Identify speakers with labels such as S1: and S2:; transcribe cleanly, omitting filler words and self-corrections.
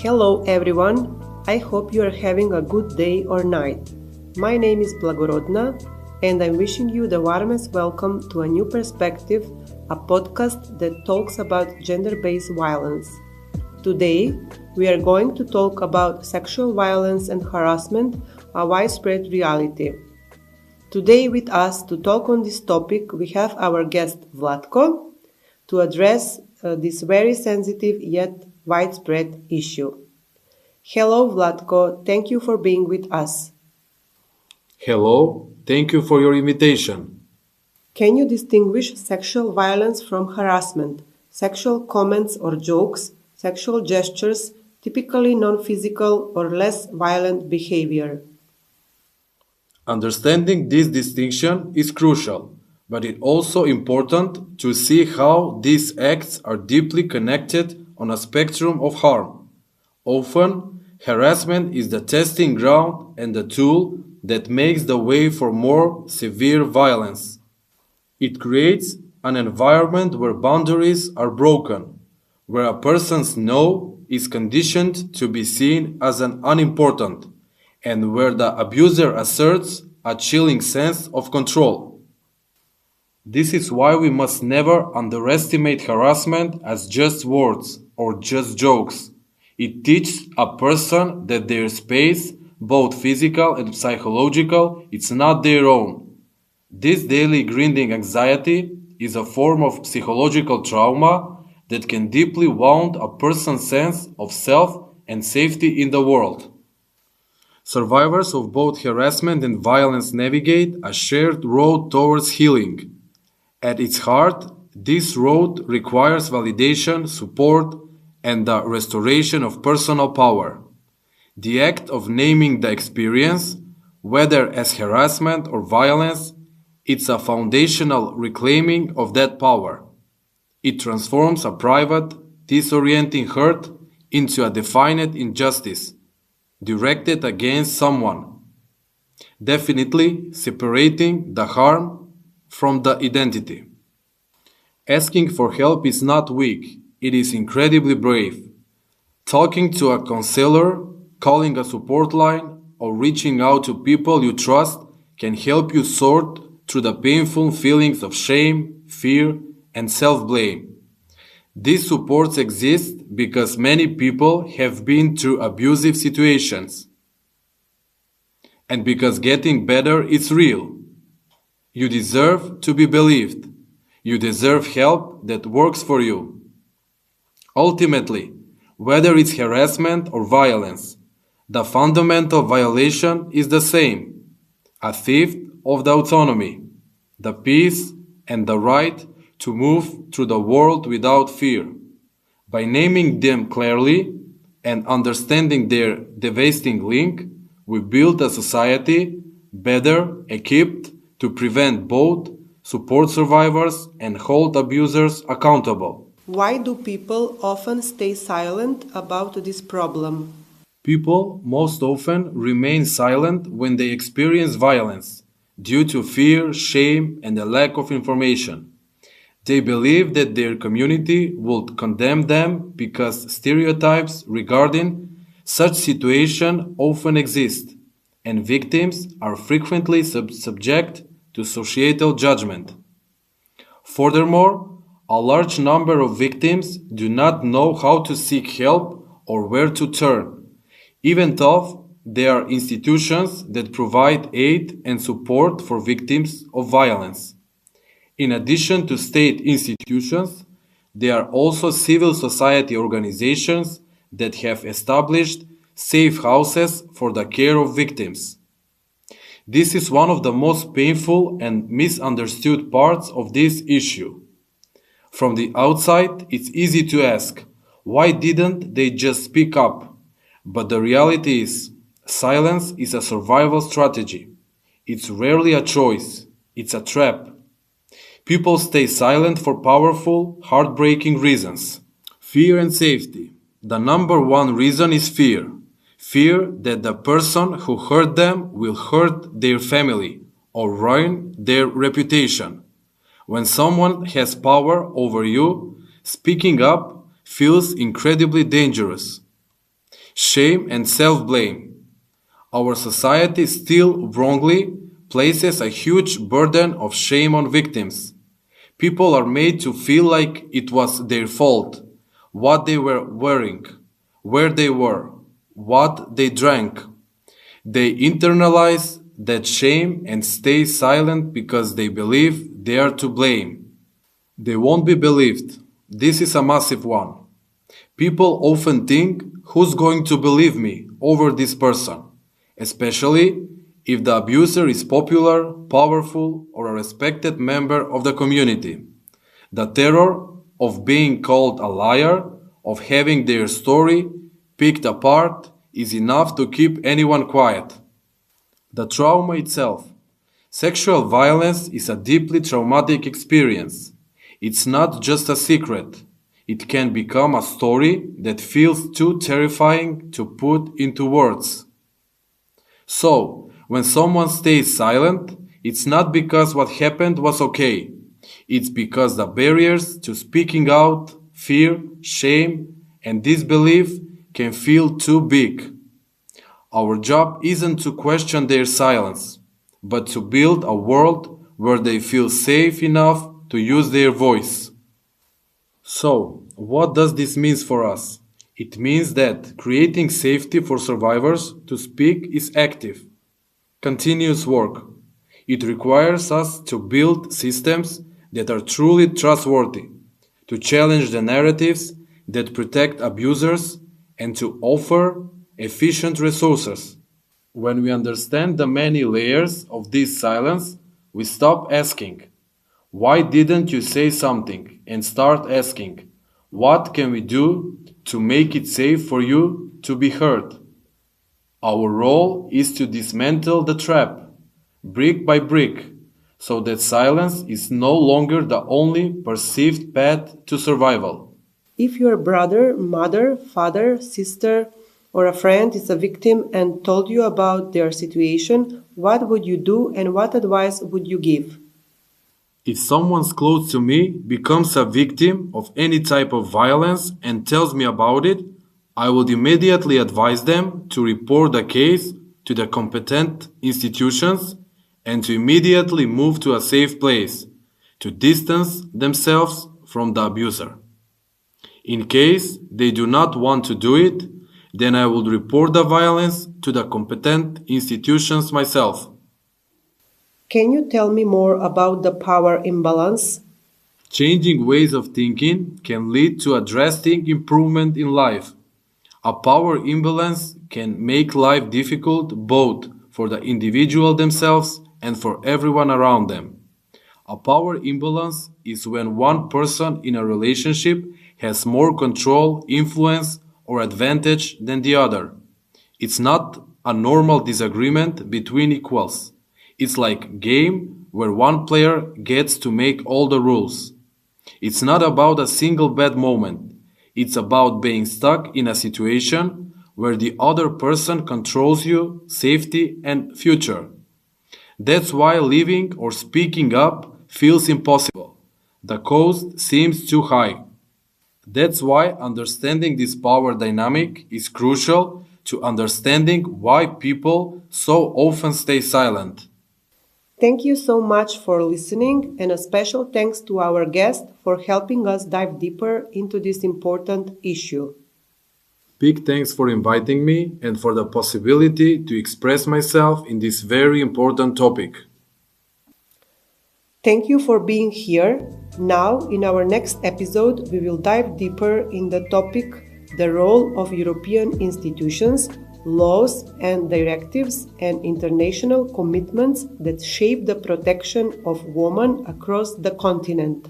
S1: Hello everyone, I hope you are having a good day or night. My name is Blagorodna and I'm wishing you the warmest welcome to a new perspective, a podcast that talks about gender-based violence. Today, we are going to talk about sexual violence and harassment, a widespread reality. Today with us to talk on this topic we have our guest Vlatko to address this very sensitive yet widespread issue. Hello Vlatko, thank you for being with us.
S2: Hello, thank you for your invitation.
S1: Can you distinguish sexual violence from harassment, sexual comments or jokes, sexual gestures, typically non-physical or less violent behavior?
S2: Understanding this distinction is crucial, but it's also important to see how these acts are deeply connected on a spectrum of harm. Often, harassment is the testing ground and the tool that makes the way for more severe violence. It creates an environment where boundaries are broken, where a person's no is conditioned to be seen as an unimportant, and where the abuser asserts a chilling sense of control. This is why we must never underestimate harassment as just words or just jokes. It teaches a person that their space, both physical and psychological, is not their own. This daily grinding anxiety is a form of psychological trauma that can deeply wound a person's sense of self and safety in the world. Survivors of both harassment and violence navigate a shared road towards healing. At its heart, this road requires validation, support, and the restoration of personal power. The act of naming the experience, whether as harassment or violence, it's a foundational reclaiming of that power. It transforms a private, disorienting hurt into a definite injustice directed against someone, definitely separating the harm from the identity. Asking for help is not weak, it is incredibly brave. Talking to a counselor, calling a support line, or reaching out to people you trust can help you sort through the painful feelings of shame, fear, and self-blame. These supports exist because many people have been through abusive situations. And because getting better is real. You deserve to be believed. You deserve help that works for you. Ultimately, whether it's harassment or violence, the fundamental violation is the same: a theft of the autonomy, the peace, and the right to move through the world without fear. By naming them clearly and understanding their devastating link, we build a society better equipped to prevent both, support survivors, and hold abusers accountable.
S1: Why do people often stay silent about this problem?
S2: People most often remain silent when they experience violence due to fear, shame, and a lack of information. They believe that their community will condemn them because stereotypes regarding such situation often exist, and victims are frequently subject to societal judgment. Furthermore, a large number of victims do not know how to seek help or where to turn, even though there are institutions that provide aid and support for victims of violence. In addition to state institutions, there are also civil society organizations that have established safe houses for the care of victims. This is one of the most painful and misunderstood parts of this issue. From the outside, it's easy to ask, why didn't they just speak up? But the reality is, silence is a survival strategy. It's rarely a choice, it's a trap. People stay silent for powerful, heartbreaking reasons. Fear and safety. The number one reason is fear. Fear that the person who hurt them will hurt their family or ruin their reputation. When someone has power over you, speaking up feels incredibly dangerous. Shame and self-blame. Our society still wrongly places a huge burden of shame on victims. People are made to feel like it was their fault, what they were wearing, where they were, what they drank. They internalize that shame and stay silent because they believe they are to blame. They won't be believed. This is a massive one. People often think, who's going to believe me over this person? Especially if the abuser is popular, powerful, or a respected member of the community. The terror of being called a liar, of having their story picked apart, is enough to keep anyone quiet. The trauma itself. Sexual violence is a deeply traumatic experience. It's not just a secret. It can become a story that feels too terrifying to put into words. So, when someone stays silent, it's not because what happened was okay. It's because the barriers to speaking out, fear, shame, and disbelief can feel too big. Our job isn't to question their silence, but to build a world where they feel safe enough to use their voice. So, what does this mean for us? It means that creating safety for survivors to speak is active, continuous work. It requires us to build systems that are truly trustworthy, to challenge the narratives that protect abusers, and to offer efficient resources. When we understand the many layers of this silence, we stop asking, why didn't you say something? And start asking, what can we do to make it safe for you to be heard? Our role is to dismantle the trap, brick by brick, so that silence is no longer the only perceived path to survival.
S1: If your brother, mother, father, sister, or a friend is a victim and told you about their situation, what would you do and what advice would you give?
S2: If someone close to me becomes a victim of any type of violence and tells me about it, I would immediately advise them to report the case to the competent institutions and to immediately move to a safe place, to distance themselves from the abuser. In case they do not want to do it, then I would report the violence to the competent institutions myself.
S1: Can you tell me more about the power imbalance?
S2: Changing ways of thinking can lead to a drastic improvement in life. A power imbalance can make life difficult both for the individual themselves and for everyone around them. A power imbalance is when one person in a relationship has more control, influence, or advantage than the other. It's not a normal disagreement between equals. It's like a game where one player gets to make all the rules. It's not about a single bad moment. It's about being stuck in a situation where the other person controls you, safety, and future. That's why living or speaking up feels impossible. The cost seems too high. That's why understanding this power dynamic is crucial to understanding why people so often stay silent.
S1: Thank you so much for listening, and a special thanks to our guest for helping us dive deeper into this important issue.
S2: Big thanks for inviting me and for the possibility to express myself in this very important topic.
S1: Thank you for being here. Now, in our next episode, we will dive deeper in the topic the role of European institutions, laws and directives, and international commitments that shape the protection of women across the continent.